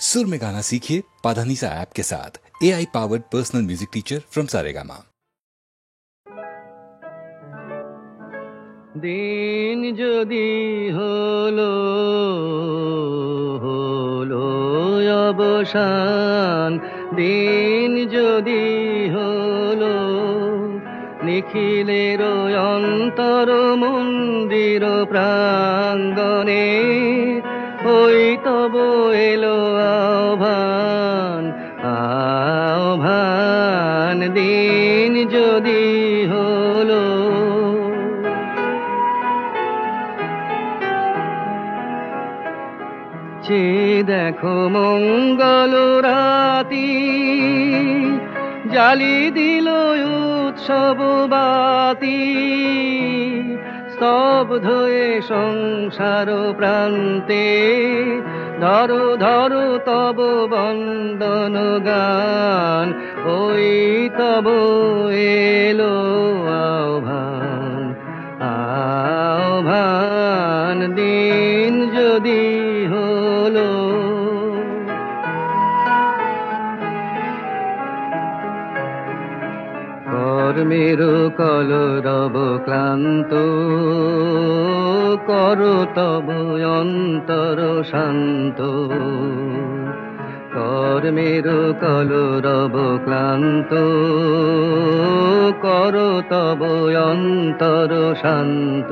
सुर में गाना सीखिए पाधानीसा ऐप के साथ। AI powered personal music teacher from Saregama. दिन যদি হলো হলো অবসান, দিন যদি হলো নিখিলের অন্তর মন্দির প্রাঙ্গণে, ওই তব এলো আহ্বান আহ্বান। দিন যদি হলো যে দেখো মঙ্গল রাতি, জালি দিল উৎসব বাতি, স্তব্ধ এ সংসার প্রান্তে, ধরো ধরো তব বন্দন গান, ওই তব এলো আহ্বান আহ্বান। দিন যদি হলো কর্মের কলরব ক্লান্ত, করো তব অন্তর শান্ত। কর্মের কলরব ক্লান্ত, করো তব অন্তর শান্ত।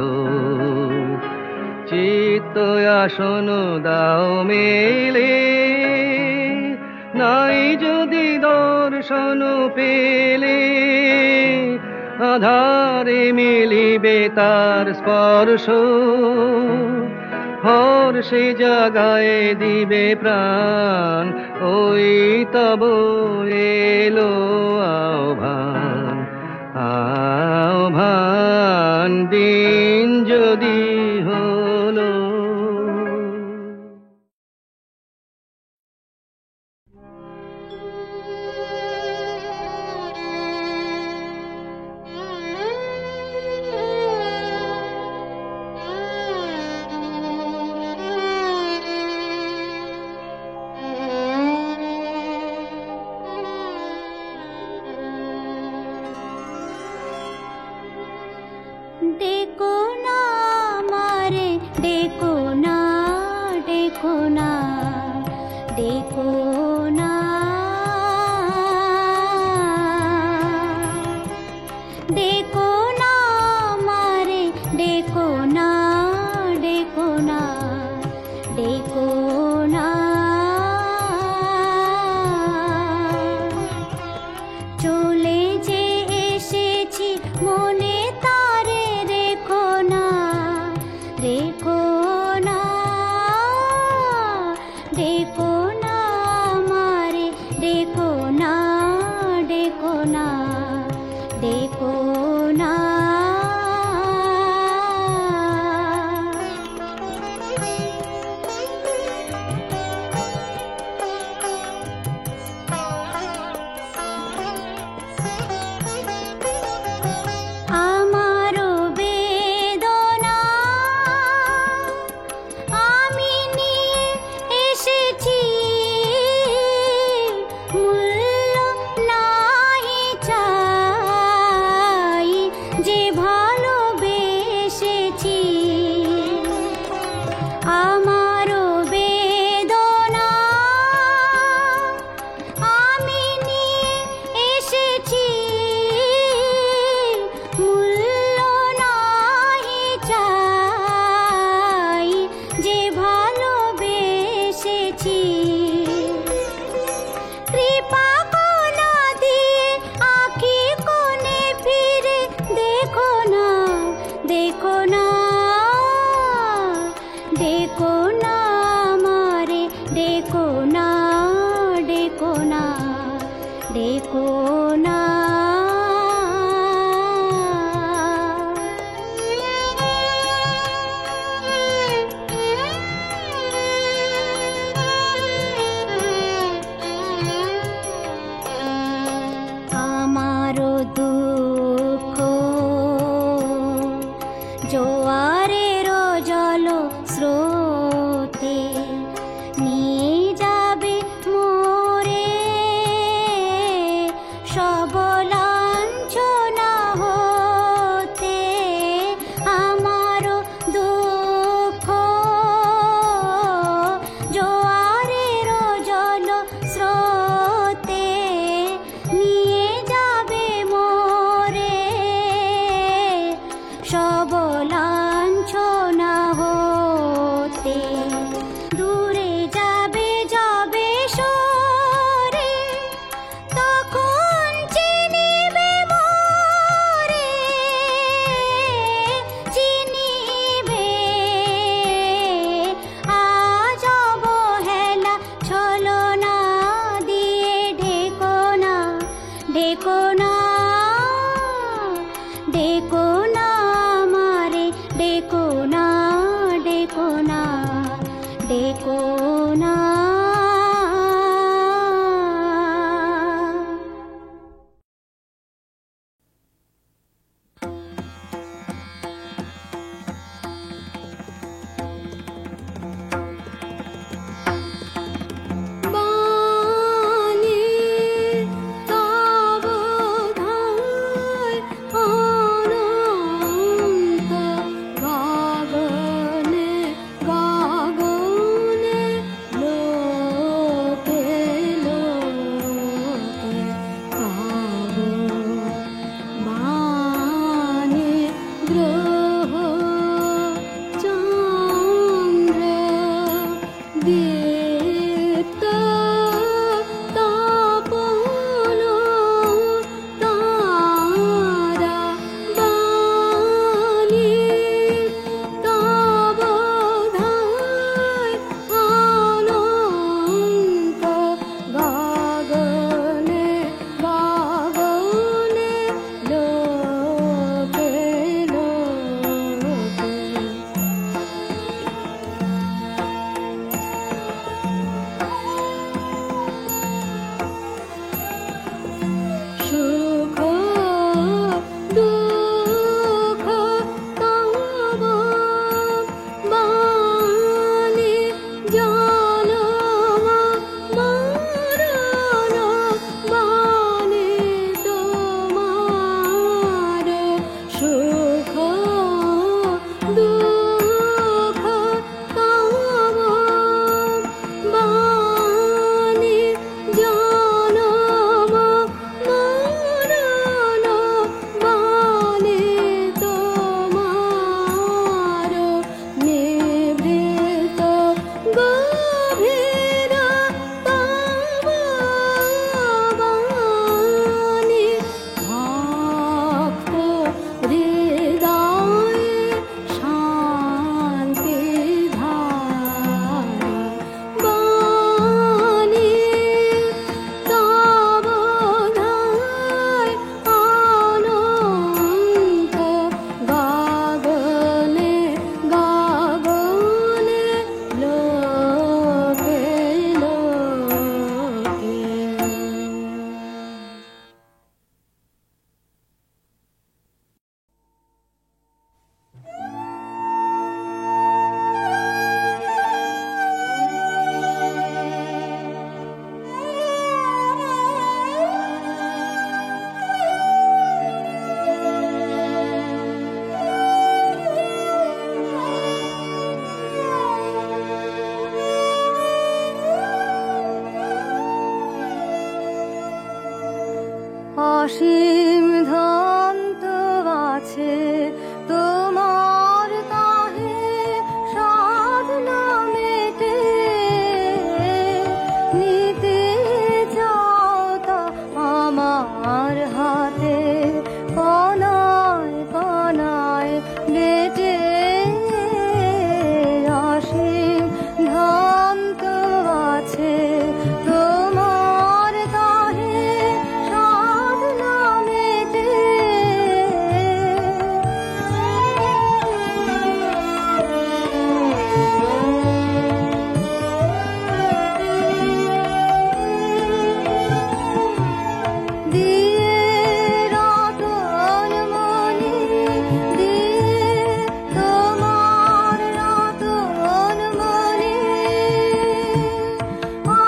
চিত্ত আসন দাও মেলে, নাই যদি দর্শন পেলে, আধারে মিলিবে তার স্পর্শ, হর্ষে জাগায় দিবে প্রাণ, ওই তব এলো আহ্বান আহ্বান। দিন যদি হলো डेको ना मारे, डेको ना, डेको ना, डेको ना, डेको ना मारे, डेको ना, डेको ना, डेको ना। চলে যে এসেছি মনে তারে রেখো না, রেখো না, ডেকো না মারে, ডেকো না, ডেকো না, ডেকো না। আমারও বেদনা আমি নিয়ে এসেছি অসীম ধন তো আছে তোমার, তাহে সাধনা মেটে নিতে চাও তা আমার হাতে কণায় কণায় বেটে। অসীম ধন তো আছে তোমার, তাহে সাধনা মেটে। দিয়ে রতন মণি দিয়ে তোমার রতন মণি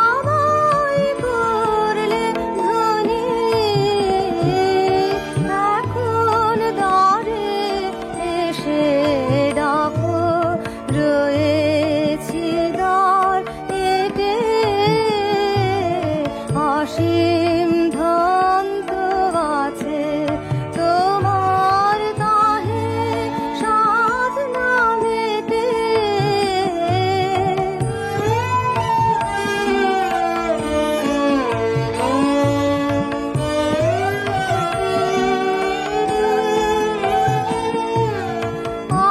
আমায় করলে ধনী। এখন দ্বারে এসে ডাকো, রয়েছি দ্বার এটে। অসীম ধন তো আছে তোমার, তাহে সাধনা মেটে।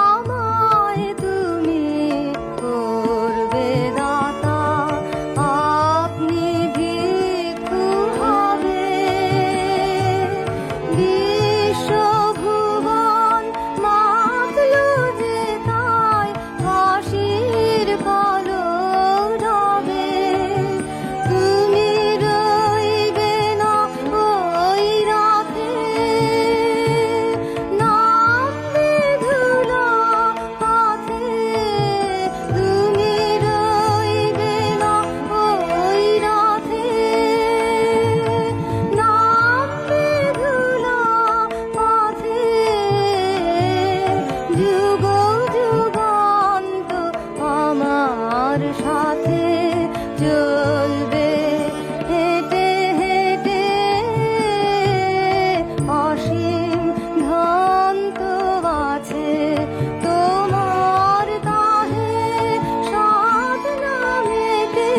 আমায় তুমি করবে দাতা, আপনি ভিক্ষু হবে। বিশ্বভুবন মাতলো যে তাই হাসির কলরব হবে। তুমি রইবে না ওই রাতে, নামবে ধুলা পথে। তুমি রইবে না ওই রাতে, নামবে ধুলা পথে। যুগ যুগান্ত আমার সাথে চলবে হেঁটে হেঁটে। অসীম ধন তো আছে তোমার, তাহে সাধনা মেটে।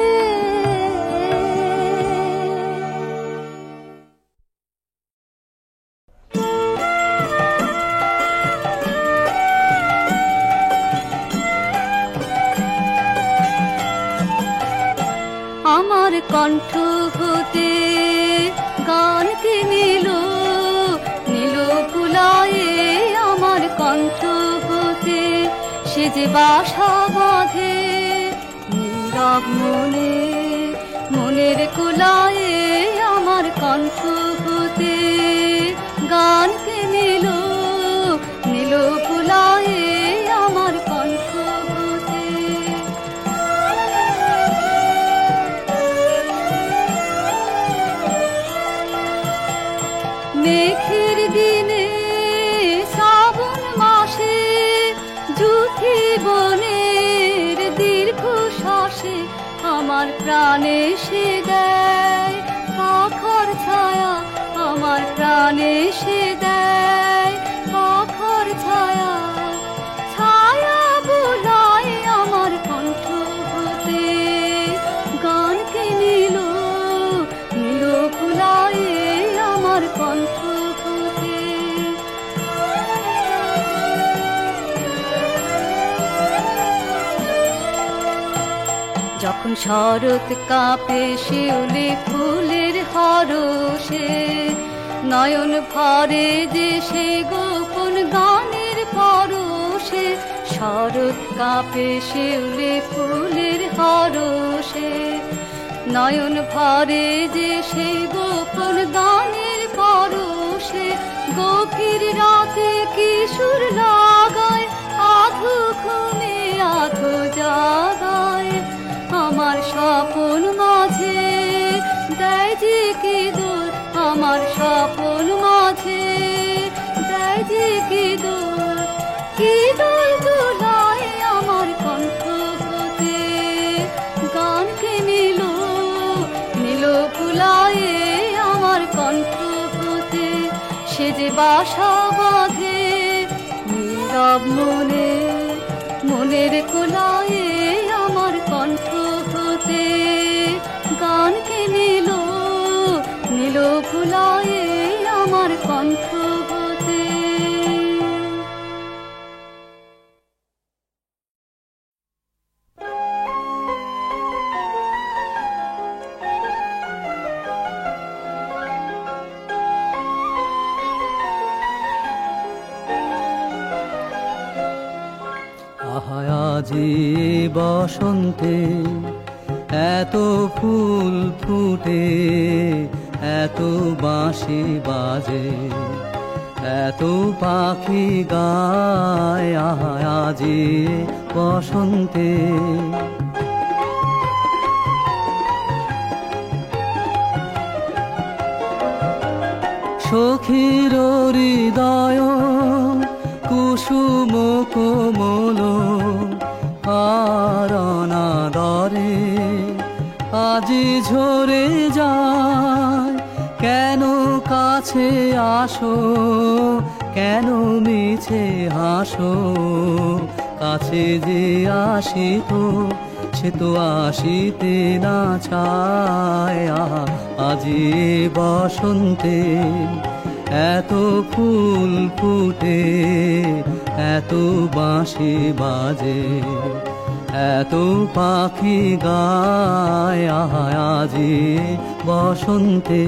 আমার কণ্ঠ হতে গানকে নিল নিল কুলায়ে। আমার কণ্ঠ হতে সে যে বাসা বাঁধে নীরব মনে মনের কুলায়ে। আমার কণ্ঠ হতে গানকে নিল নিল কুলায়ে। আমার কণ্ঠ হতে মেঘের দিনে শ্রাবণ মাসে যুথি বনের দীর্ঘ শ্বাসে আমার প্রাণে সে দেয় পাখার ছায়া। আমার প্রাণে সে দেয় পাখার ছায়া। ছায়া বোলায় আমার কণ্ঠ হতে গানকে নিল নিল কুলায়ে। আমার কণ্ঠ হতে যখন শরৎ কাঁপে শিউলি ফুলের হরষে, নয়ন ভরে যে সে গোপন গানের পরশে। শরৎ কাঁপে শিউলি ফুলের হরষে, নয়ন ভরে যে সে গোপন গানের পরশে। গভীর রাতে কিশোর লাগায় আধো ঘুমে আধো জাগায়। আমার স্বপন মাঝে দেয় যে কি দোল। আমার স্বপন মাঝে দেয় যে কি দোল। কি দোল দোলায় আমার কণ্ঠ হতে গানকে নিল নিল কুলায়ে। আমার কণ্ঠ হতে যে বাসা বাঁধে নীরব মনে, মনের কোলায়ে আমার কণ্ঠ হতে গানকে নিল, নিল ভুলায়ে আমার কণ্ঠ হতে। আজি বসন্তে এত ফুল ফুটে, এত বাঁশি বাজে, এত পাখি গায়, আজি বসন্তে। সখীর হৃদয় কুসুম কোমল আর অনাদরে আজি ঝরে যায়। কেন কাছে আসো, কেন মিছে হাসো, কাছে যে আসিত সে তো আসিতে না চায়। আজি বসন্তে এত ফুল ফুটে, এত বাঁশি বাজে, এত পাখি গায়, আজি বসন্তে।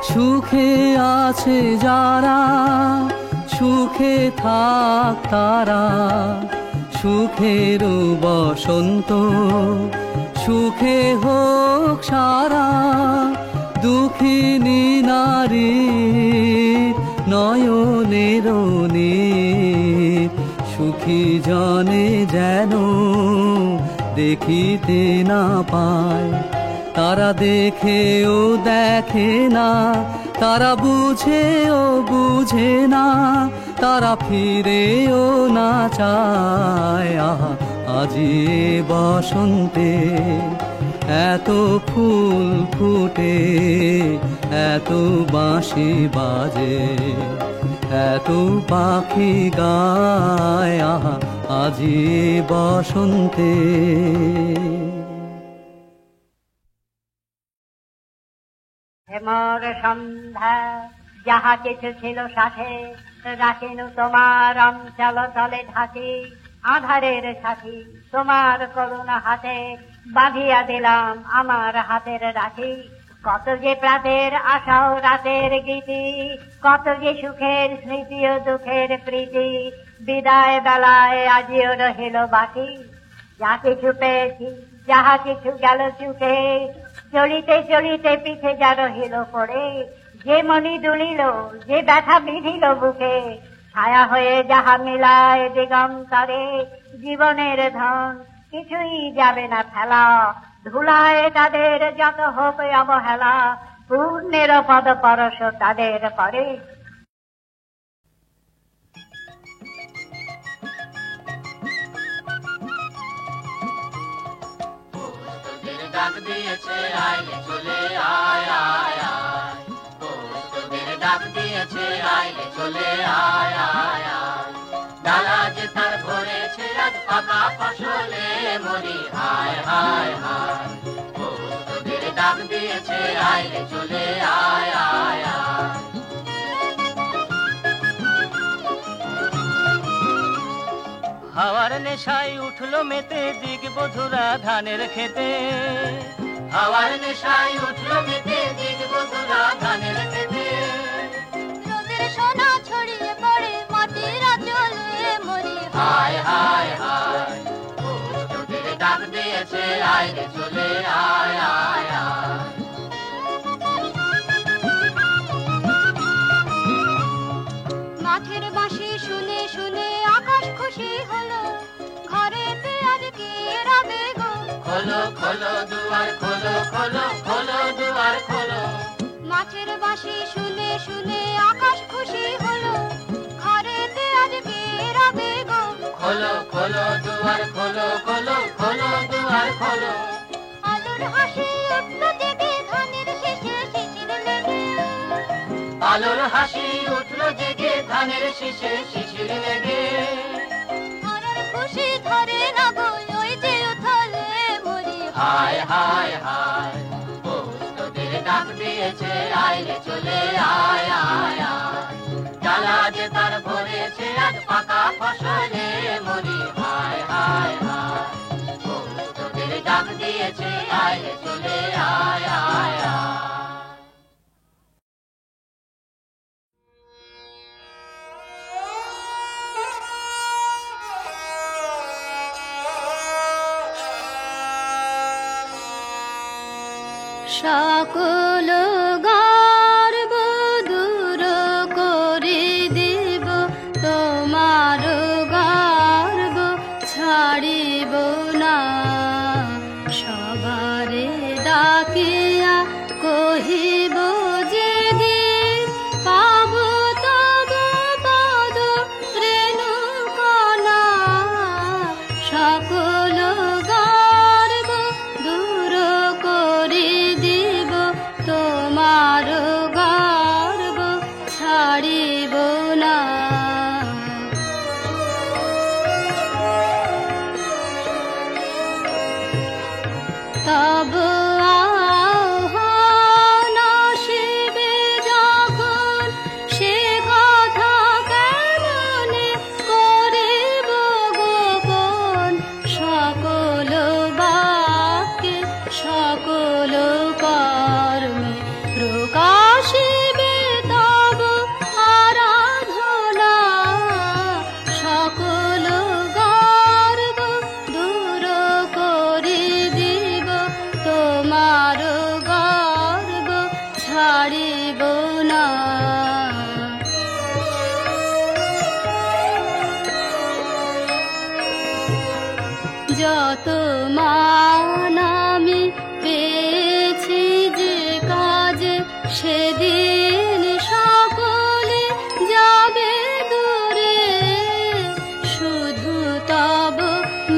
সুখে আছে যারা, সুখে থাক তারা, সুখের বসন্ত সুখে হোক সারা। দুঃখিনী নারী নয়নের নীর, সুখী জনে যেন দেখিতে না পায়। তারা দেখেও দেখে না, তারা বুঝেও বুঝে না, তারা ফিরেও না চায়। আজি বসন্তে এত ফুল ফুটে, এত বাঁশি বাজে, এত পাখি গায়, আজি বসন্তে। হেমর সন্ধ্যা যাহা কিছু ছিল সাথে, রাখিনু তোমার অঞ্চল তলে ঢাকি। আধারের সাথী তোমার করুণা হাতে, বাঁধিয়া দিলাম আমার হাতের রাখি। কত যে প্রাতের আশা ও রাতের গীতি, কত যে সুখের স্মৃতি ও দুঃখের প্রীতি, বিদায় বেলায় আজিও রহিল বাকি। যা কিছু পেয়েছি যাহা কিছু গেল চুকে, চলিতে চলিতে পিঠে যা রহিল পড়ে। যে মনি দুলিল, যে ব্যথা বিধিল বুকে, ছায়া হয়ে যাহা মিলায় দিগন্তরে। জীবনের ধন কিছুই যাবে না ফেলা, ধুলায় তাদের যত হোক অবহেলা, পূর্ণের পদ পরশ তাদের করে। ডাক দিয়েছে আইলে চলে আয় আয় আয়, তোদের ডাক দিয়েছে আইলে চলে আয় আয় আয়। ডালা যে তার ভরেছে আজ পাকা ফসলে মরি, হায় হায় হায়। তোদের ডাক দিয়েছে আইলে চলে আয় আয় আয়। হাওয়ার নেশায় উঠলো মেতে দিগ বধুরা ধানের খেতে, হাওয়ার নেশায় উঠলো মেতে দিগ বধুরা ধানের খেতে। রোদের সোনা ছড়িয়ে পড়ে মাটির আঁচলে মরি, হায় হায় হায়। তোদের ডাক দিয়েছে আইলে চলে আয় আয় আয়। মাঠের বাঁশি শুনে শুনে আকাশ খুশি হলো, ঘরেতে আজ কি রবে গো। খোলো খোলো দুয়ার খোলো, খোলো খোলো দুয়ার খোলো। মাঠের বাঁশি শুনে শুনে আকাশ খুশি হলো, ঘরেতে আজ কি রবে গো। খোলো খোলো দুয়ার খোলো খোলো খোলো দুয়ার খোলো। আলোর হাসি উঠল জেগে ধানের শেষে শিশির লেগে, আলোর হাসি উঠল জেগে ধানের শীষে শিশির লেগে। হারার খুশি ধরে না গো ওই যে উথলে মরি। হায় হায় হায় পৌষ তোদের ডাক দিয়েছে, আইলে চলে আয় আয় আয়। জ্বালা যে তার ভরেছে আজ পাকা ফসলে মরি। হায় হায় হায় পৌষ তোদের ডাক দিয়েছে, আইলে চলে আয় আয় আয়। সকল গর্ব দূর করে দেব, তোমার গর্ব ছাড়িব না। সবারে ডাকিয়া কহিব যেদিন পাব তব পদ রেণুকণা। সকল গর্ব দূর করে দেব, তোমার গর্ব ছাড়িব না। তব আহ্বান আসিবে যখন, সে কথা কেমনে করিব গোপন। সকল বাক্যে সকল কর্মে প্রকাশিবে তব আরাধনা। সকল গর্ব দূর করে দিব, তোমার গর্ব ছাড়িব না। যত মান আমি পেয়েছি যে কাজে, সেদিন সকলে যাবে দূরে। শুধু তব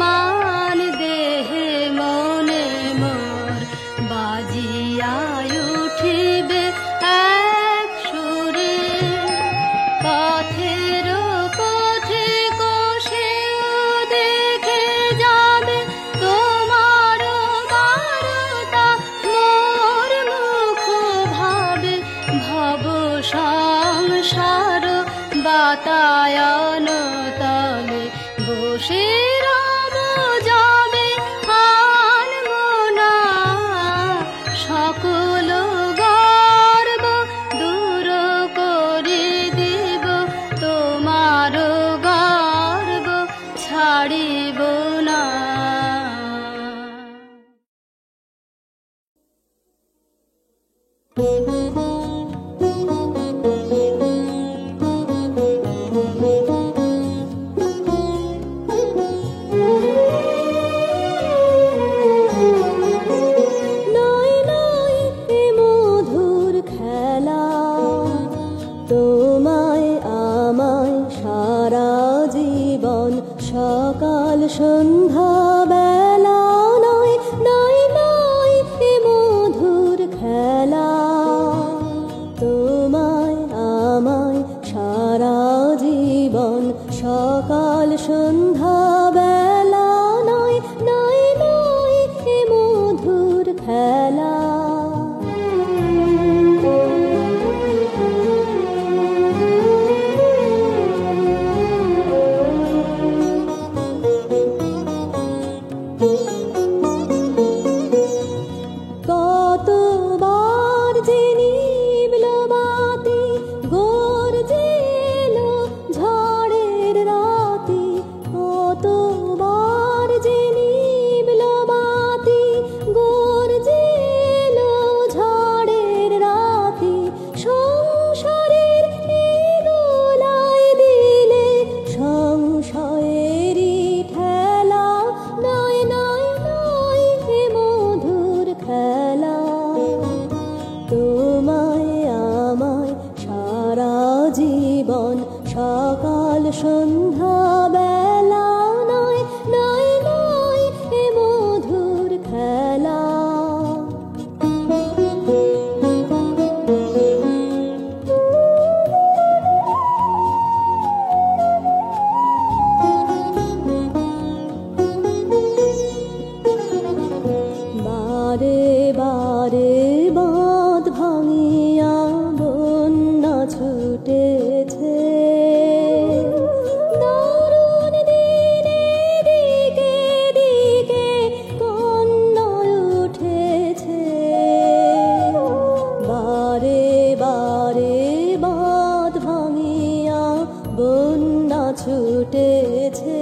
মান দেহে মনে মোর বাজিয়া উঠিবে এক সুরে। পথের পথিক সেও দেখে যাবে তোমার বারতা, মোর মুখ ভাবে ভব সংসার বাতায়ন তলে বসে রব যাবে আনমনা। সকল গর্ব দূর করে দেব, তোমার গর্ব ছাড়িব না। নয় নয় এ মধুর খেলা, তোমায় আমায় সারা জীবন সকাল সন্ধ্যা বেলা। নয় নয় নয় এ মধুর খেলা, তোমায় আমায় সারা জীবন সকাল সন্ধ্যা বেলা। নয় নয় নয় এ মধুর খেলা। কতবার যে নিভল বাতি, গর্জে এলো ঝড়ের রাতি। কতবার যে নিভল বাতি, গর্জে এলো ঝড়ের রাতি। সংসারের এই দোলায় দিলে সংশয়েরই ঠেলা। নয় নয় নয় এ মধুর খেলা, তোমায় আমায় সারা জীবন সকাল সন্ধ্যা বেলা। নয় ছুটেছে দারুণ দিনে দিকে দিকে কন্যায় উঠেছে বারে বারে বাঁধ ভাঙিয়া বন্যা ছুটেছে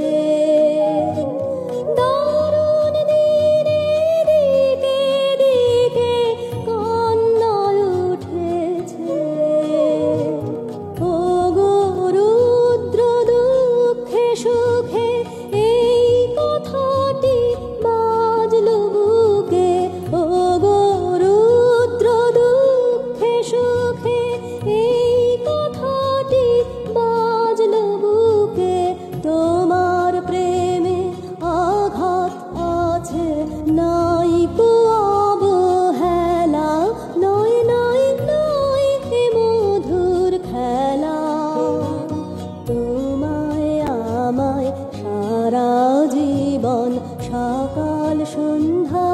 দারুণ দিনে দিকে দিকে কন্যায় উঠেছে ও গো রুদ্র দুঃখে সুখে এই কথাটি বাজলো বুকে ও গো রুদ্র দুঃখে সুখে এই কথাটি বাজলো বুকে তোমার প্রেমে আঘাত আছে নাই কো অবহেলা নয় নয় নয় হে মধুর খেলা তোমায় আমায় সারা জীবন সকাল সন্ধ্যা